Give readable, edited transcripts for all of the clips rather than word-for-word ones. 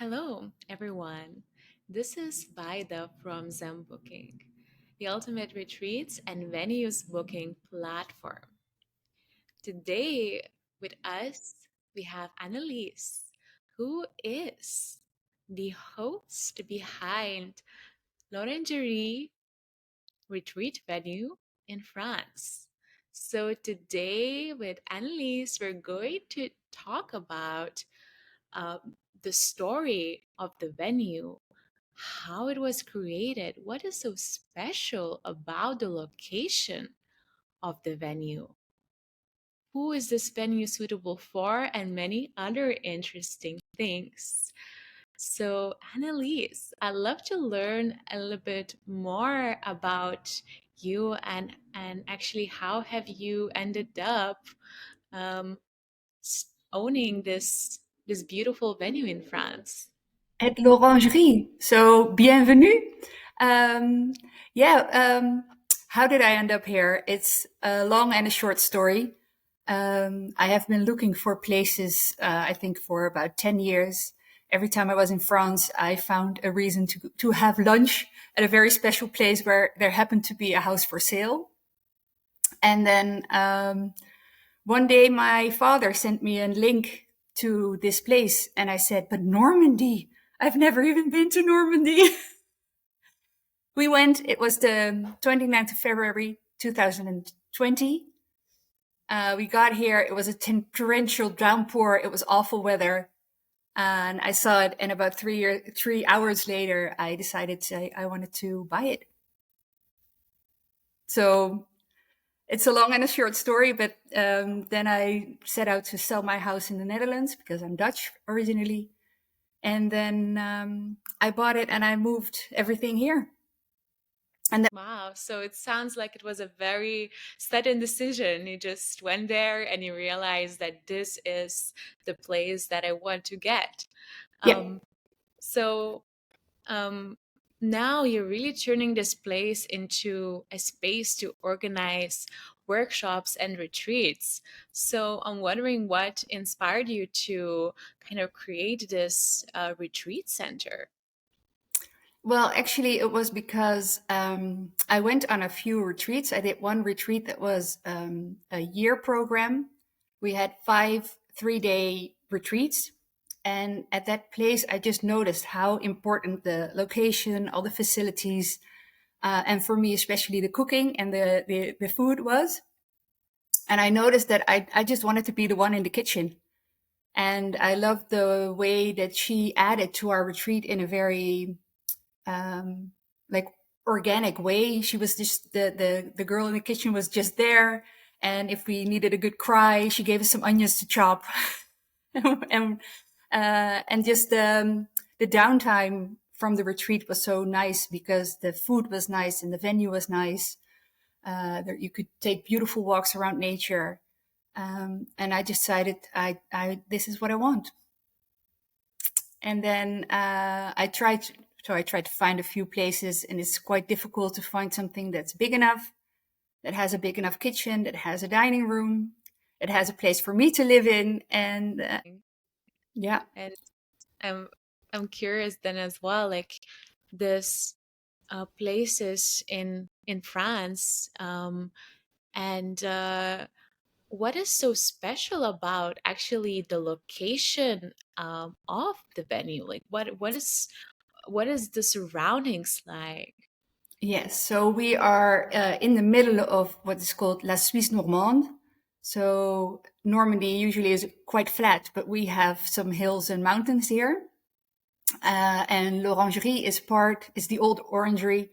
Hello, everyone. This is Vaida from Zen Booking, the ultimate retreats and venues booking platform. Today, with us, we have Annelies, who is the host behind L'Orangerie Retreat Venue in France. So, today, with Annelies, we're going to talk about the story of the venue, how it was created, what is so special about the location of the venue, who is this venue suitable for, and many other interesting things. So, Annalise, I'd love to learn a little bit more about you and actually how have you ended up um, owning this beautiful venue in France? At l'Orangerie. So, bienvenue. Um, yeah, how did I end up here? It's a long and a short story. I have been looking for places, I think, for about 10 years. Every time I was in France, I found a reason to have lunch at a very special place where there happened to be a house for sale. And then one day my father sent me a link to this place, and I said, but Normandy, I've never even been to Normandy. We went, it was the 29th of February, 2020. We got here, it was a torrential downpour, it was awful weather. And I saw it, and about 3 hours later, I decided I wanted to buy it. So it's a long and a short story, but then I set out to sell my house in the Netherlands because I'm Dutch originally. And then I bought it and I moved everything here. And Wow. So it sounds like it was a very sudden decision. You just went there and you realized that this is the place that I want to get. yeah, So now you're really turning this place into a space to organize workshops and retreats. So I'm wondering what inspired you to kind of create this retreat center. well, actually, it was because I went on a few retreats. I did one retreat that was a year program. We had 5 3-day retreats. And at that place, I just noticed how important the location, all the facilities, and for me, especially the cooking and the food was. And I noticed that I just wanted to be the one in the kitchen. And I loved the way that she added to our retreat in a very like organic way. She was just the girl in the kitchen was just there. And if we needed a good cry, she gave us some onions to chop. and just the downtime from the retreat was so nice because the food was nice and the venue was nice. There you could take beautiful walks around nature. And I decided this is what I want. And then I tried to find a few places, and it's quite difficult to find something that's big enough, that has a big enough kitchen, that has a dining room, that has a place for me to live in. And yeah. And I'm I'm curious then as well, like this places in France, and what is so special about actually the location of the venue? Like what is the surroundings like? Yes, so we are in the middle of what is called La Suisse Normande. So Normandy usually is quite flat, but we have some hills and mountains here. And l'Orangerie is the old orangery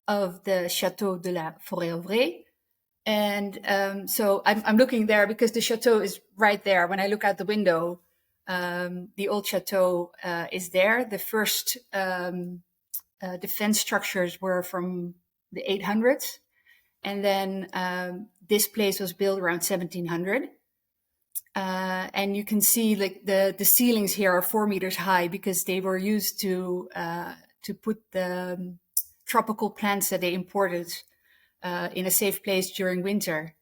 of the Château de la Forêt-Auvray. And so I'm looking there because the chateau is right there. When I look out the window, the old chateau is there. The first defense structures were from the 800s. And then this place was built around 1700. And you can see like the ceilings here are 4 meters high because they were used to put the tropical plants that they imported in a safe place during winter.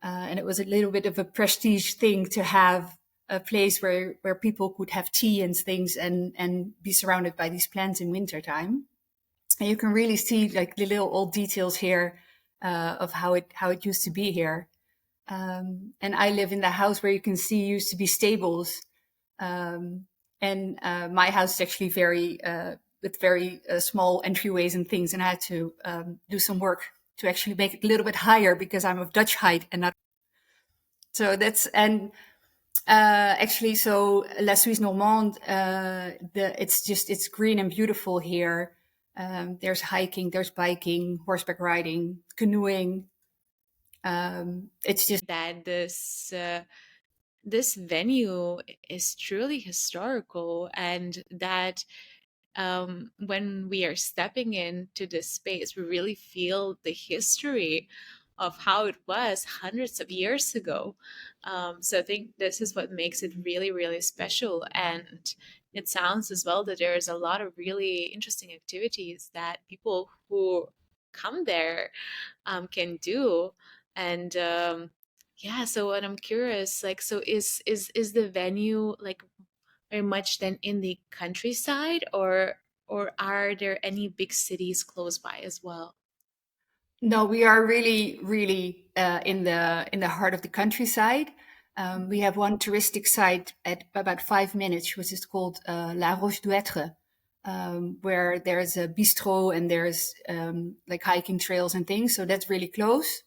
And it was a little bit of a prestige thing to have a place where people could have tea and things and be surrounded by these plants in wintertime. And you can really see like the little old details here of how it used to be here. And I live in the house where you can see used to be stables. Um, and my house is actually very with very small entryways and things. And I had to do some work to actually make it a little bit higher because I'm of Dutch height and not. So that's and actually so La Suisse Normande. It's green and beautiful here. There's hiking, there's biking, horseback riding, canoeing. It's just That this venue is truly historical, and that when we are stepping into this space, we really feel the history of how it was hundreds of years ago. So I think this is what makes it really, really special. And it sounds as well that there is a lot of really interesting activities that people who come there can do. And yeah, so what I'm curious, like, so is the venue like very much then in the countryside, or are there any big cities close by as well? No, we are really, really in the heart of the countryside. We have one touristic site at about 5 minutes, which is called La Roche d'Ouetre, where there's a bistro and there's like hiking trails and things. So that's really close.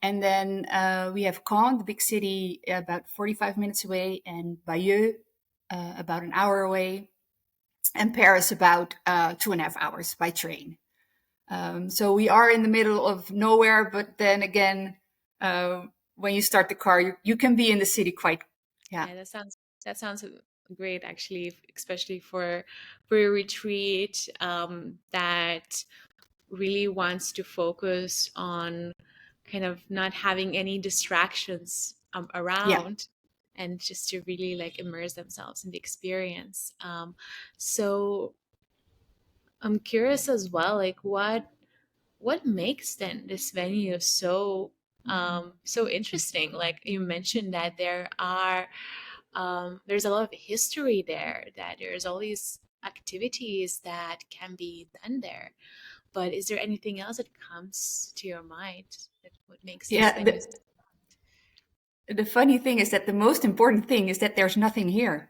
And then we have Caen, the big city, about 45 minutes away, and Bayeux, about an hour away, and Paris about 2.5 hours by train. So we are in the middle of nowhere, but then again, uh, when you start the car, you can be in the city quite, yeah. Yeah, that sounds great actually, especially for a retreat that really wants to focus on kind of not having any distractions Yeah. around, and just to really like immerse themselves in the experience. So I'm curious as well, like what makes then this venue so so interesting? Like you mentioned that there's a lot of history there, that there's all these activities that can be done there. But is there anything else that comes to your mind that what makes this Yeah. venue? The funny thing is that the most important thing is that there's nothing here.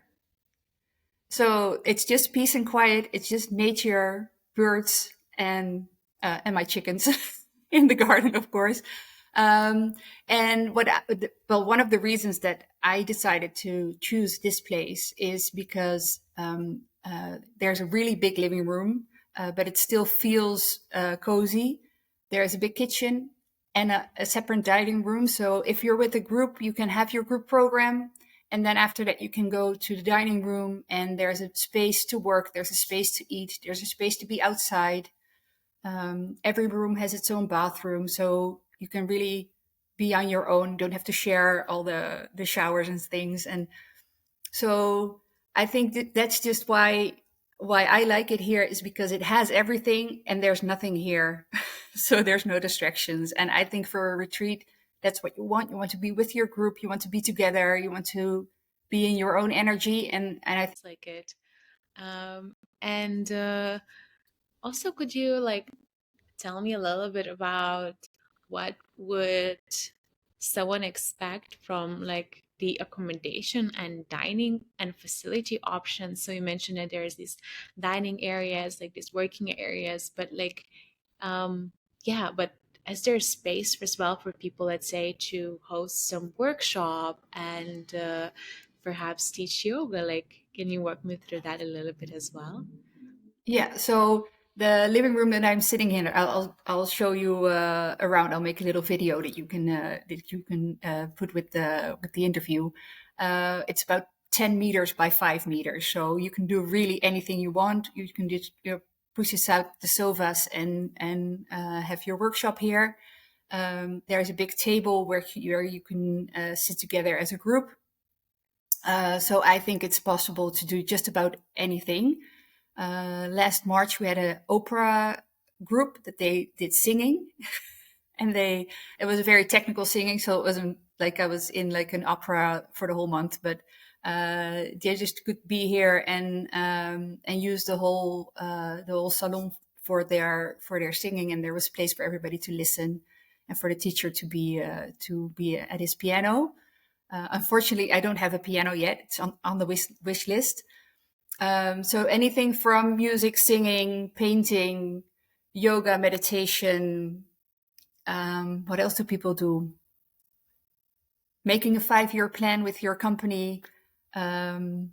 So it's just peace and quiet. It's just nature, birds, and my chickens in the garden, of course. Um, and well, one of the reasons that I decided to choose this place is because there's a really big living room, but it still feels cozy. There's a big kitchen and a separate dining room. So if you're with a group, you can have your group program, and then after that, you can go to the dining room and there's a space to work, there's a space to eat, there's a space to be outside. Every room has its own bathroom, so you can really be on your own. Don't have to share all the showers and things. And so I think that's just why I like it here is because it has everything and there's nothing here. So there's no distractions. And I think for a retreat, that's what you want. You want to be with your group, you want to be together, you want to be in your own energy. And I Like it. And also, could you like tell me a little bit about what would someone expect from like the accommodation and dining and facility options? So you mentioned that there's these dining areas, like these working areas, but like, yeah, but is there space as well for people, let's say, to host some workshop and perhaps teach yoga? Like, can you walk me through that a little bit as well? Yeah, so the living room that I'm sitting in, I'll show you around. I'll make a little video that you can put with the interview. It's about 10 meters by 5 meters, so you can do really anything you want. You can just push aside the sofas and have your workshop here. There's a big table where you can sit together as a group. So I think it's possible to do just about anything. Last March, we had an opera group that they did singing, and it was a very technical singing, so it wasn't like I was in like an opera for the whole month, but They just could be here and use the whole salon for their singing, and there was place for everybody to listen and for the teacher to be at his piano. Unfortunately, I don't have a piano yet. It's on the wish list. So anything from music, singing, painting, yoga, meditation. What else do people do? Making a 5-year plan with your company. Um,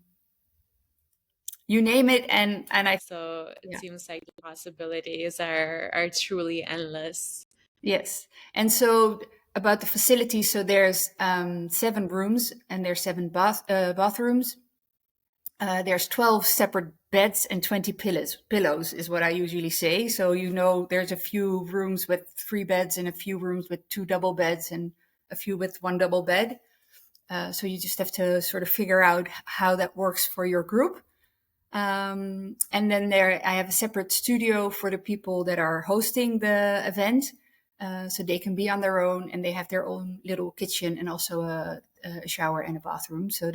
you name it, and I So it yeah. seems like the possibilities are truly endless. Yes. And so about the facilities, so there's 7 rooms and there's 7 bathrooms. There's 12 separate beds and 20 pillows. Pillows is what I usually say. So, there's a few rooms with 3 beds and a few rooms with 2 double beds and a few with 1 double bed. So you just have to sort of figure out how that works for your group. And then I have a separate studio for the people that are hosting the event. So they can be on their own and they have their own little kitchen and also a shower and a bathroom. So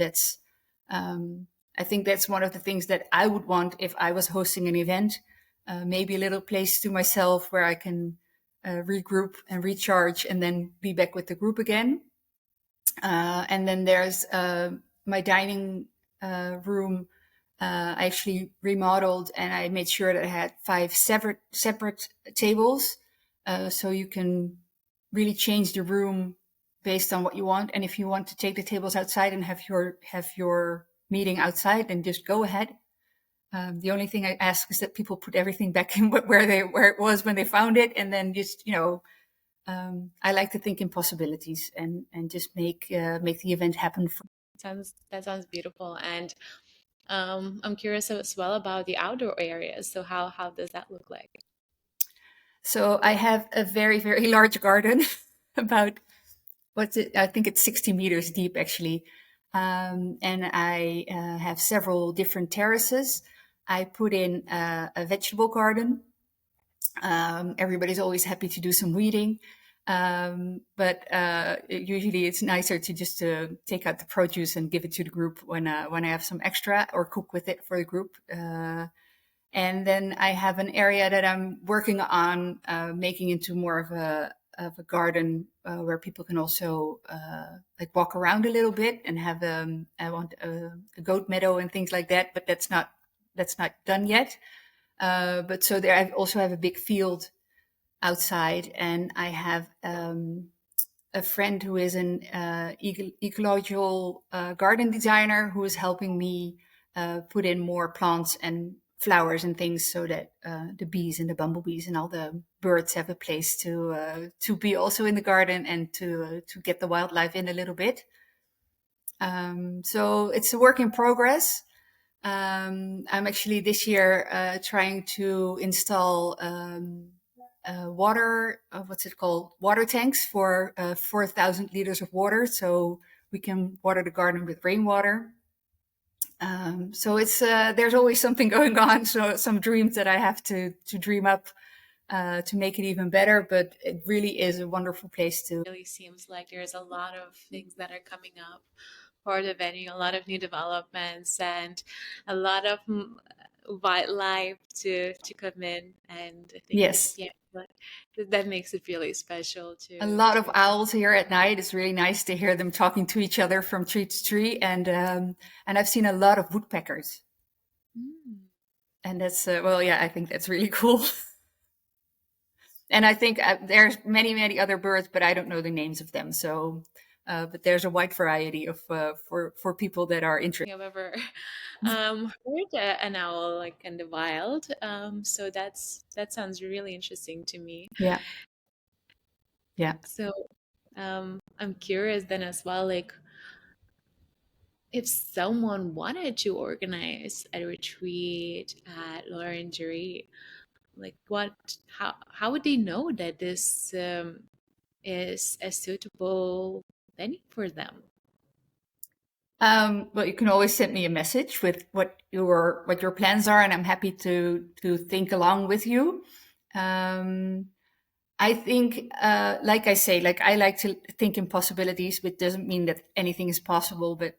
um, I think that's one of the things that I would want if I was hosting an event. Maybe a little place to myself where I can regroup and recharge and then be back with the group again. And then there's my dining room. I actually remodeled and I made sure that I had 5 separate tables, so you can really change the room based on what you want. And if you want to take the tables outside and have your meeting outside, then just go ahead. The only thing I ask is that people put everything back in where it was when they found it, and then just I like to think in possibilities and just make the event happen. That sounds beautiful. And I'm curious as well about the outdoor areas. So how does that look like? So I have a very, very large garden, about what's it? I think it's 60 meters deep actually. And I have several different terraces. I put in a vegetable garden. Everybody's always happy to do some weeding. But usually it's nicer to just take out the produce and give it to the group when I have some extra or cook with it for the group. And then I have an area that I'm working on making into more of a garden where people can also like walk around a little bit and have I want a goat meadow and things like that, but that's not done yet. But so there I also have a big field outside, and I have a friend who is an ecological garden designer who is helping me put in more plants and flowers and things so that the bees and the bumblebees and all the birds have a place to be also in the garden and to get the wildlife in a little bit. So it's a work in progress. I'm actually this year trying to install what's it called? Water tanks for 4,000 liters of water, so we can water the garden with rainwater. So it's there's always something going on. So some dreams that I have to dream up to make it even better. But it really is a wonderful place to. Really seems like there's a lot of things that are coming up for the venue, a lot of new developments, and a lot of wildlife to come in. And I think Yes, yeah, that makes it really special a to lot of to. owls here at night. It's really nice to hear them talking to each other from tree to tree, and I've seen a lot of woodpeckers, Mm. and that's well, yeah, I think that's really cool. And I think there's many other birds, but I don't know the names of them. So, but there's a wide variety of for people that are interested. I've ever heard an owl like in the wild. So that sounds really interesting to me. Yeah, yeah. So I'm curious then as well, like if someone wanted to organize a retreat at L'Orangerie, like how would they know that this is a suitable venue for them? Well, you can always send me a message with what your plans are, and I'm happy to think along with you. Um, I think, like I say, like I like to think in possibilities, but doesn't mean that anything is possible. But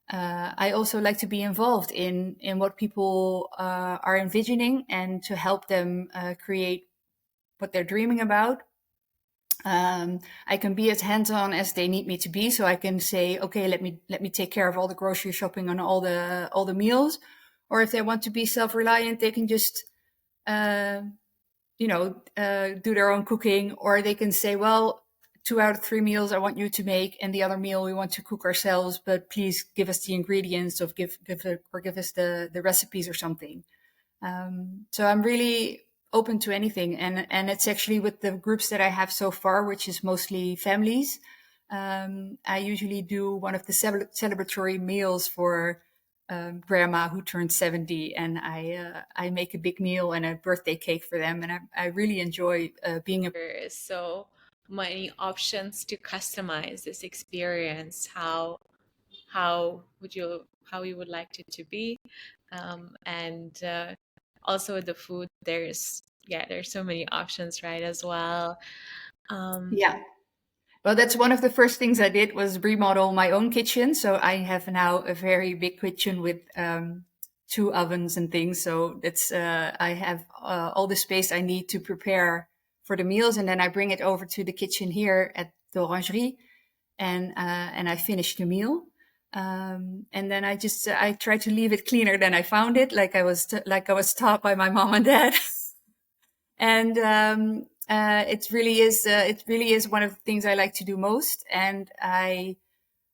I also like to be involved in what people are envisioning and to help them create what they're dreaming about. I can be as hands-on as they need me to be, so I can say, okay, let me take care of all the grocery shopping and all the meals. Or if they want to be self-reliant, they can just uh, do their own cooking, or they can say, well, 2 out of 3 meals I want you to make, and the other meal we want to cook ourselves, but please give us the ingredients of give us the recipes or something. So I'm really open to anything, and it's actually with the groups that I have so far, which is mostly families. I usually do one of the celebratory meals for grandma who turned 70, and I make a big meal and a birthday cake for them, and I really enjoy being a. There is so many options to customize this experience. How you would like it to be, and also the food. There's so many options, right, as well. Um, Yeah. Well, that's one of the first things I did was remodel my own kitchen. So I have now a very big kitchen with 2 ovens and things. So that's I have all the space I need to prepare for the meals, and then I bring it over to the kitchen here at the Orangerie, and I finish the meal. And then I try to leave it cleaner than I found it, like I was taught by my mom and dad. And it really is one of the things I like to do most. And I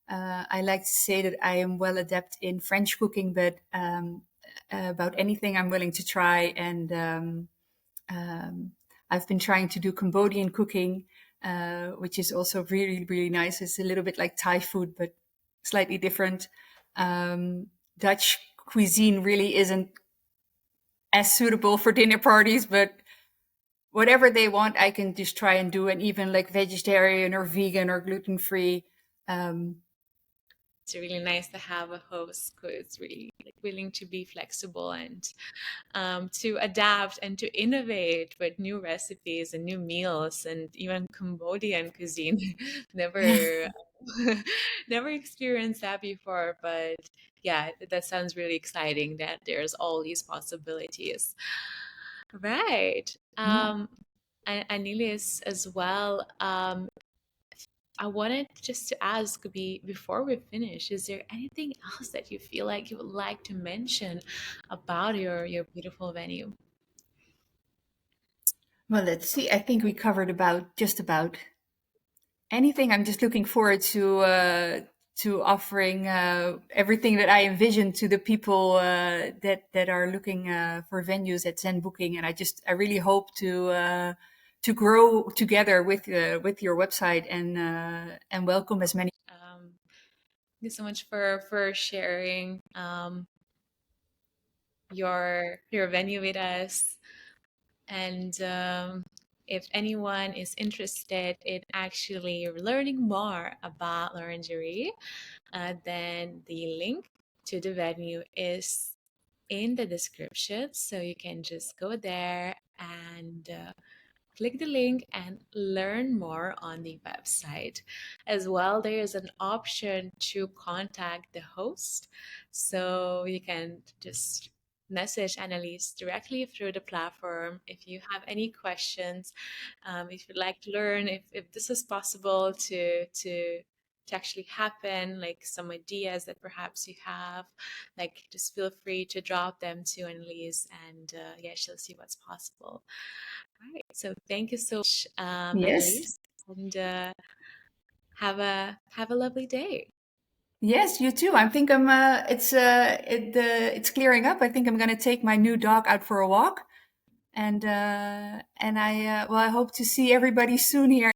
like to say that I am well adept in French cooking, but about anything I'm willing to try. And um, I've been trying to do Cambodian cooking, which is also really really nice. It's a little bit like Thai food, but slightly different. um, Dutch cuisine really isn't as suitable for dinner parties, but whatever they want, I can just try and do, and even like vegetarian or vegan or gluten free. Um, it's really nice to have a host who is really like willing to be flexible and to adapt and to innovate with new recipes and new meals and even Cambodian cuisine. Never, never experienced that before, but yeah, that sounds really exciting that there's all these possibilities. Right. yeah. And Annelies as well. I wanted just to ask before we finish, is there anything else that you feel like you would like to mention about your beautiful venue? Well, let's see. I think we covered about just about anything. I'm just looking forward to offering everything that I envision to the people that are looking for venues at Zen Booking, and I really hope to grow together with your website and welcome as many. Thank you so much for sharing your venue with us. And if anyone is interested in actually learning more about Orangery, then the link to the venue is in the description. So you can just go there and click the link and learn more on the website. As well, there is an option to contact the host. So you can just message Annelies directly through the platform if you have any questions, if you'd like to learn if this is possible to actually happen, like some ideas that perhaps you have, like just feel free to drop them to Annelies, and yeah, she'll see what's possible. Right. So thank you so much, Yes, Annalise, and have a lovely day. yes, you too. I think it's clearing up. I think I'm going to take my new dog out for a walk, and I hope to see everybody soon here.